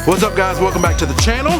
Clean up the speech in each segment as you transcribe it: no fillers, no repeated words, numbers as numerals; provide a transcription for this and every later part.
What's up, guys? Welcome back to the channel.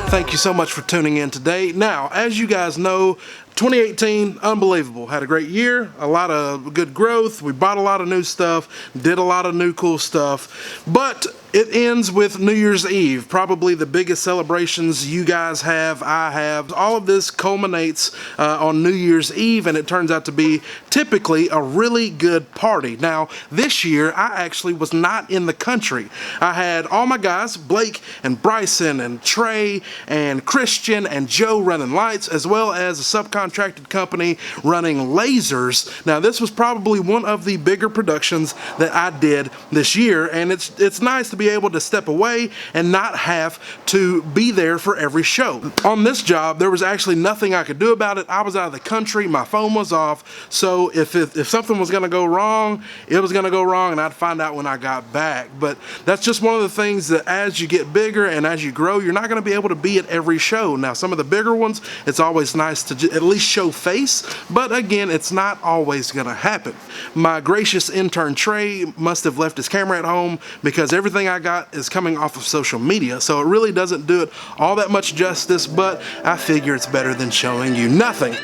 Thank you so much for tuning in today. Now, as you guys know, 2018, unbelievable. Had a great year, a lot of good growth. We bought a lot of new stuff, did a lot of new cool stuff, but it ends with New Year's Eve, probably the biggest celebrations you guys have, I have. All of this culminates on New Year's Eve, and it turns out to be typically a really good party. Now, this year, I actually was not in the country. I had all my guys, Blake and Bryson and Trey and Christian and Joe running lights, as well as a subcontracted company running lasers. Now, this was probably one of the bigger productions that I did this year, and it's nice to be able to step away and not have to be there for every show. On this job, there was actually nothing I could do about it. I was out of the country, my phone was off, so if something was gonna go wrong, it was gonna go wrong, and I'd find out when I got back. But that's just one of the things that as you get bigger and as you grow, you're not gonna be able to be at every show. Now, some of the bigger ones, it's always nice to at least show face, but again, it's not always gonna happen. My gracious intern Trey must have left his camera at home because everything I got is coming off of social media, so it really doesn't do it all that much justice, but I figure it's better than showing you nothing.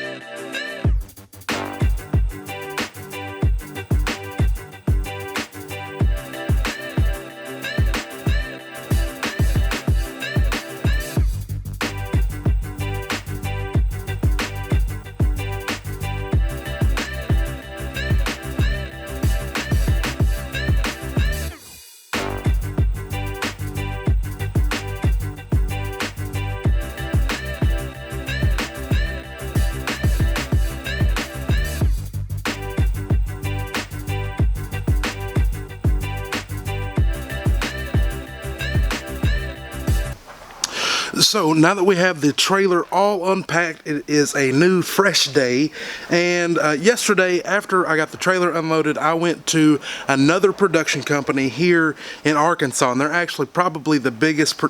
So now that we have the trailer all unpacked, it is a new fresh day, and yesterday after I got the trailer unloaded, I went to another production company here in Arkansas, and they're actually probably the biggest,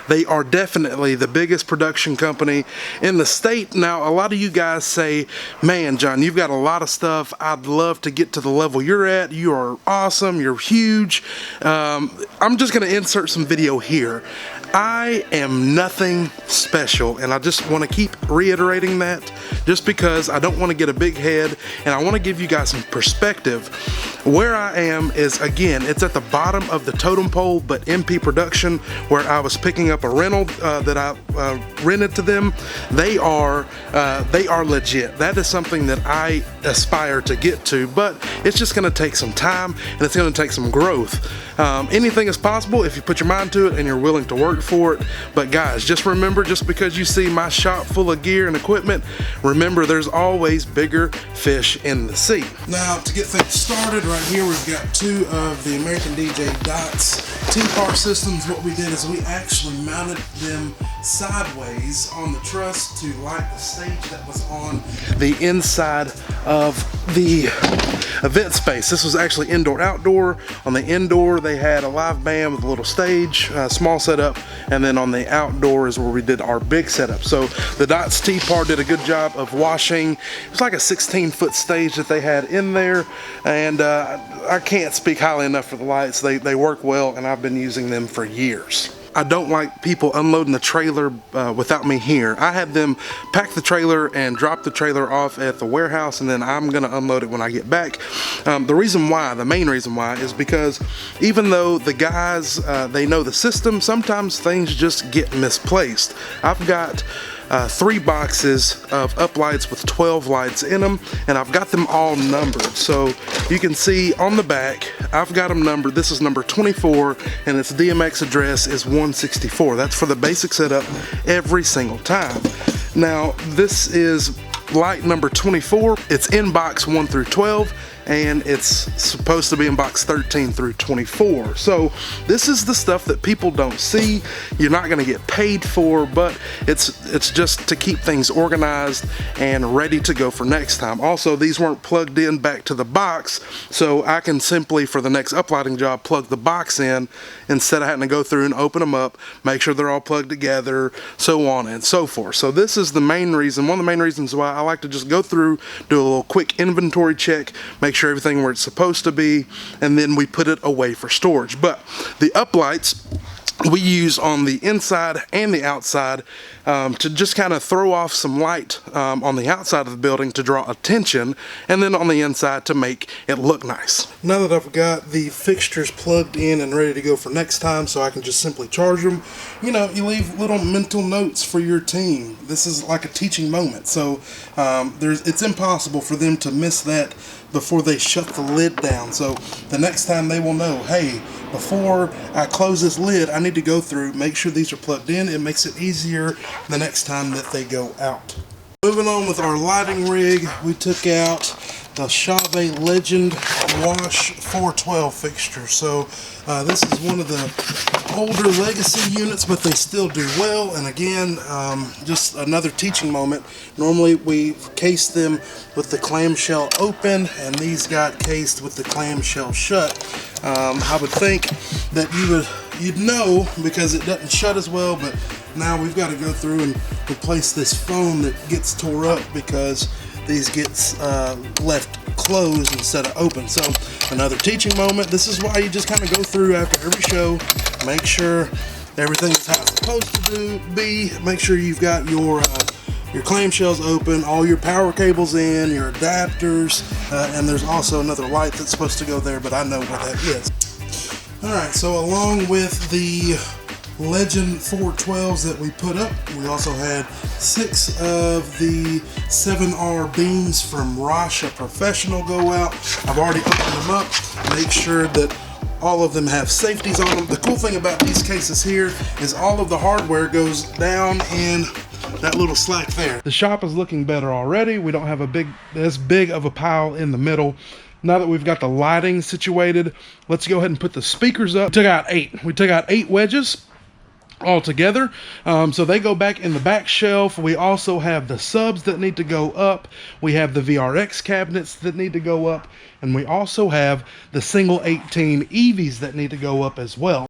they are definitely the biggest production company in the state. Now, a lot of you guys say, man, John, you've got a lot of stuff. I'd love to get to the level you're at. You are awesome. You're huge. I'm just going to insert some video here. I am nothing special, and I just want to keep reiterating that just because I don't want to get a big head, and I want to give you guys some perspective. Where I am is, again, it's at the bottom of the totem pole, but MP Production, where I was picking up a rental that I rented to them, they are legit. That is something that I aspire to get to, but it's just going to take some time, and it's going to take some growth. Anything is possible if you put your mind to it and you're willing to work for it. But guys, just remember, just because you see my shop full of gear and equipment, remember there's always bigger fish in the sea. Now, to get things started, right here we've got two of the American DJ Dots T-Par systems. What we did is we actually mounted them sideways on the truss to light the stage that was on the inside of the event space. This was actually indoor-outdoor. On the indoor, they had a live band with a little stage, small setup, and then on the outdoor is where we did our big setup. So the Dots T-Par did a good job of washing. It was like a 16-foot stage that they had in there, and I can't speak highly enough for the lights. They work well, and I've been using them for years. I don't like people unloading the trailer without me here. I had them pack the trailer and drop the trailer off at the warehouse, and then I'm gonna unload it when I get back. The main reason why is because even though the guys, they know the system, sometimes things just get misplaced. I've got 3 boxes of uplights with 12 lights in them, and I've got them all numbered. So you can see on the back, I've got them numbered. This is number 24, and its DMX address is 164. That's for the basic setup every single time. Now, this is light number 24. It's in box 1 through 12, and it's supposed to be in box 13 through 24. So this is the stuff that people don't see. You're not gonna get paid for, but it's just to keep things organized and ready to go for next time. Also, these weren't plugged in back to the box, so I can simply, for the next uplighting job, plug the box in instead of having to go through and open them up, make sure they're all plugged together, so on and so forth. So this is the main reason, one of the main reasons why I like to just go through, do a little quick inventory check, make sure everything where it's supposed to be, and then we put it away for storage. But the uplights, we use on the inside and the outside to just kind of throw off some light on the outside of the building to draw attention, and then on the inside to make it look nice. Now that I've got the fixtures plugged in and ready to go for next time so I can just simply charge them, you know, you leave little mental notes for your team. This is like a teaching moment, so it's impossible for them to miss that before they shut the lid down. So the next time they will know, hey, before I close this lid, I need to go through, make sure these are plugged in. It makes it easier the next time that they go out. Moving on with our lighting rig, we took out the Chave Legend Wash 412 fixture. So this is one of the older legacy units, but they still do well. And again, just another teaching moment. Normally we case them with the clamshell open, and these got cased with the clamshell shut. I would think that you'd know because it doesn't shut as well, but now we've got to go through and replace this foam that gets tore up because these gets left closed instead of open. So another teaching moment. This is why you just kind of go through after every show, make sure everything is how it's supposed to be. Make sure you've got your clamshells open, all your power cables in, your adapters, and there's also another light that's supposed to go there, but I know what that is. Alright, so along with the Legend 412s that we put up, we also had 6 of the 7R beams from Rasha Professional go out. I've already opened them up, make sure that all of them have safeties on them. The cool thing about these cases here is all of the hardware goes down in that little slack there. The shop is looking better already. We don't have as big of a pile in the middle. Now that we've got the lighting situated, let's go ahead and put the speakers up. We took out 8 wedges all together, so they go back in the back shelf. We also have the subs that need to go up. We have the VRX cabinets that need to go up, and we also have the single 18 EVs that need to go up as well.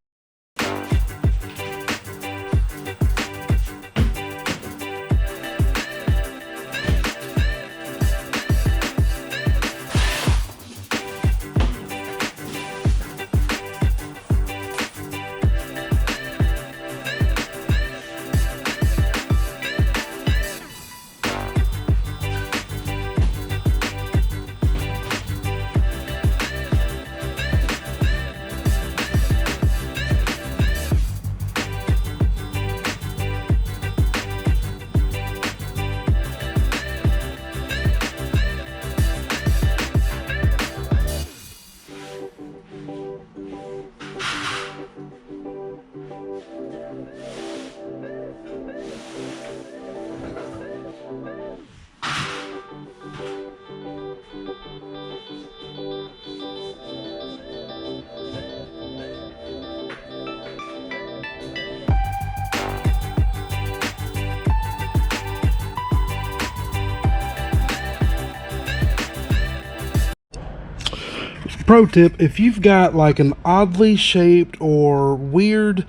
Pro tip, if you've got like an oddly shaped or weird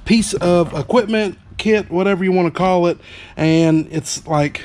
piece of equipment, kit, whatever you want to call it, and it's like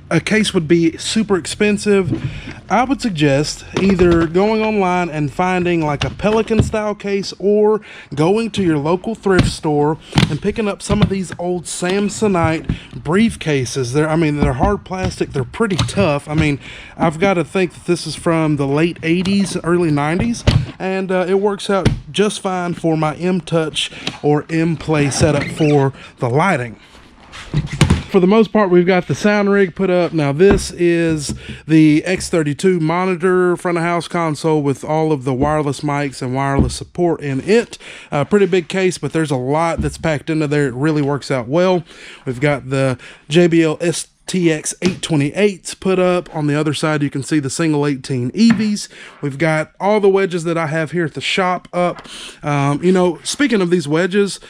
a case would be super expensive, I would suggest either going online and finding like a Pelican style case, or going to your local thrift store and picking up some of these old Samsonite briefcases. They're hard plastic, they're pretty tough. I mean, I've got to think that this is from the late 80s, early 90s, and it works out just fine for my M-Touch or M-Play setup for the lighting. For the most part, we've got the sound rig put up. Now this is the X32 monitor front of house console with all of the wireless mics and wireless support in it. Pretty big case, but there's a lot that's packed into there. It really works out well. We've got the JBL STX 828s put up. On the other side, you can see the single 18 EVs. We've got all the wedges that I have here at the shop up. You know, speaking of these wedges,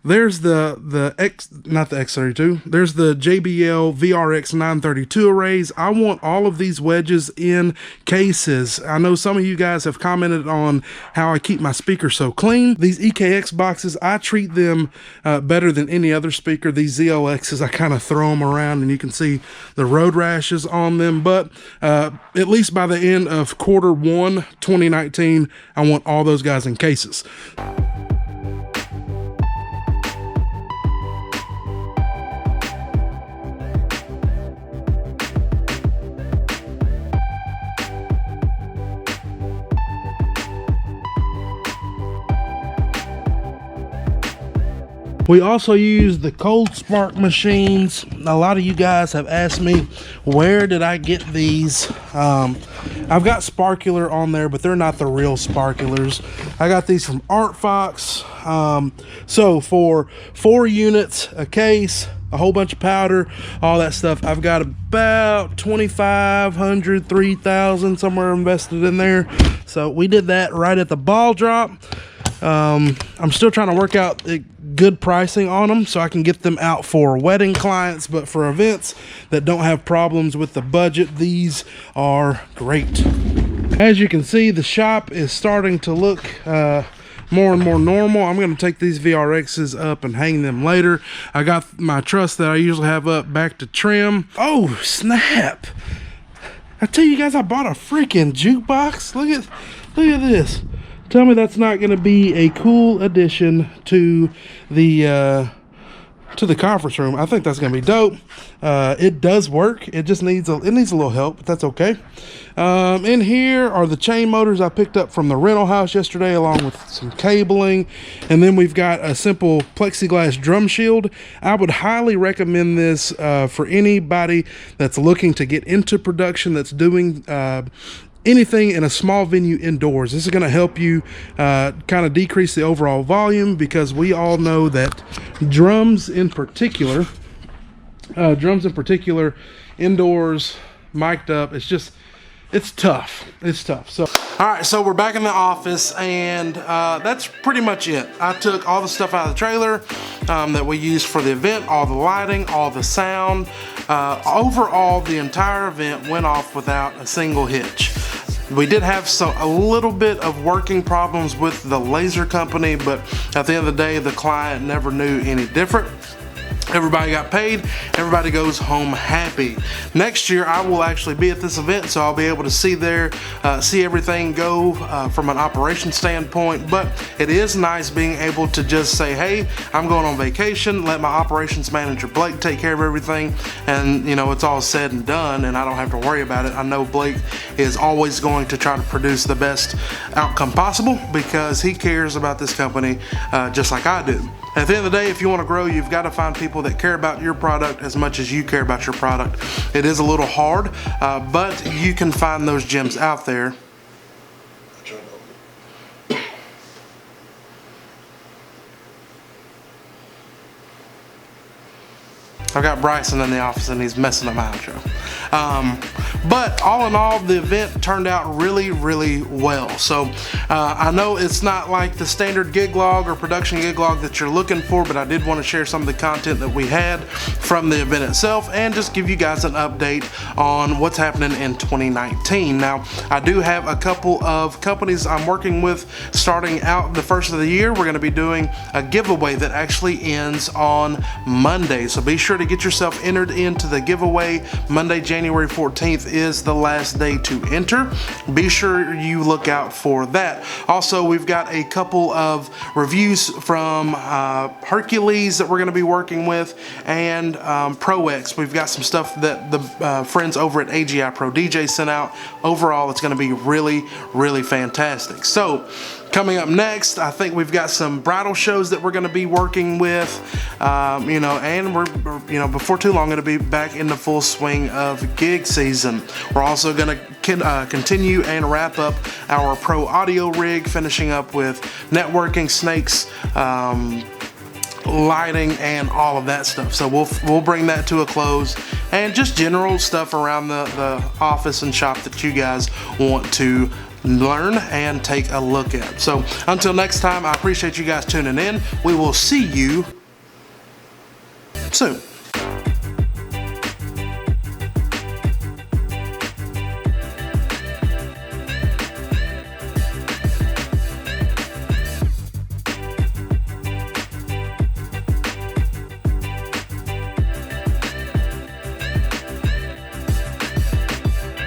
there's not the X32, there's the JBL VRX 932 arrays. I want all of these wedges in cases. I know some of you guys have commented on how I keep my speakers so clean. These EKX boxes, I treat them better than any other speaker. These ZLXs, I kind of throw them around and you can see the road rashes on them. But at least by the end of Q1 2019, I want all those guys in cases. We also use the cold spark machines. A lot of you guys have asked me, where did I get these? I've got Sparkular on there, but they're not the real Sparkulars. I got these from ArtFox. So for 4 units a case, a whole bunch of powder, all that stuff, I've got about 2,500, 3,000 somewhere invested in there. So we did that right at the ball drop. I'm still trying to work out good pricing on them so I can get them out for wedding clients, but for events that don't have problems with the budget, these are great. As you can see, the shop is starting to look more and more normal. I'm going to take these VRXs up and hang them later. I got my truss that I usually have up back to trim. Oh snap, I tell you guys, I bought a freaking jukebox. Look at this. Tell me that's not going to be a cool addition to the conference room. I think that's going to be dope. It does work. It just needs a little help, but that's okay. In here are the chain motors I picked up from the rental house yesterday, along with some cabling. And then we've got a simple plexiglass drum shield. I would highly recommend this for anybody that's looking to get into production, that's doing anything in a small venue indoors. This is going to help you kind of decrease the overall volume, because we all know that drums in particular indoors mic'd up, it's tough. So all right, so we're back in the office, and that's pretty much it. I took all the stuff out of the trailer that we used for the event, all the lighting, all the sound. Overall, the entire event went off without a single hitch. We did have a little bit of working problems with the laser company, but at the end of the day, the client never knew any different. Everybody got paid, everybody goes home happy. Next year I will actually be at this event, so I'll be able to see everything go from an operation standpoint. But it is nice being able to just say, hey, I'm going on vacation, let my operations manager Blake take care of everything, and you know, it's all said and done and I don't have to worry about it. I know Blake is always going to try to produce the best outcome possible, because he cares about this company just like I do. At the end of the day, if you want to grow, you've got to find people that care about your product as much as you care about your product. It is a little hard, but you can find those gems out there. I've got Bryson in the office and he's messing up my outro. But all in all, the event turned out really, really well. So I know it's not like the standard gig log or production gig log that you're looking for, but I did want to share some of the content that we had from the event itself and just give you guys an update on what's happening in 2019. Now, I do have a couple of companies I'm working with starting out the first of the year. We're going to be doing a giveaway that actually ends on Monday. So be sure to get yourself entered into the giveaway. Monday, January 14th is the last day to enter. Be sure you look out for that. Also, we've got a couple of reviews from Hercules that we're going to be working with, and ProX. We've got some stuff that the friends over at AGI Pro DJ sent out. Overall, it's going to be really, really fantastic. So, coming up next, I think we've got some bridal shows that we're going to be working with, and we're before too long going to be back in the full swing of gig season. We're also going to continue and wrap up our pro audio rig, finishing up with networking, snakes, lighting, and all of that stuff. So we'll bring that to a close, and just general stuff around the office and shop that you guys want to learn and take a look at. So until next time, I appreciate you guys tuning in. We will see you soon.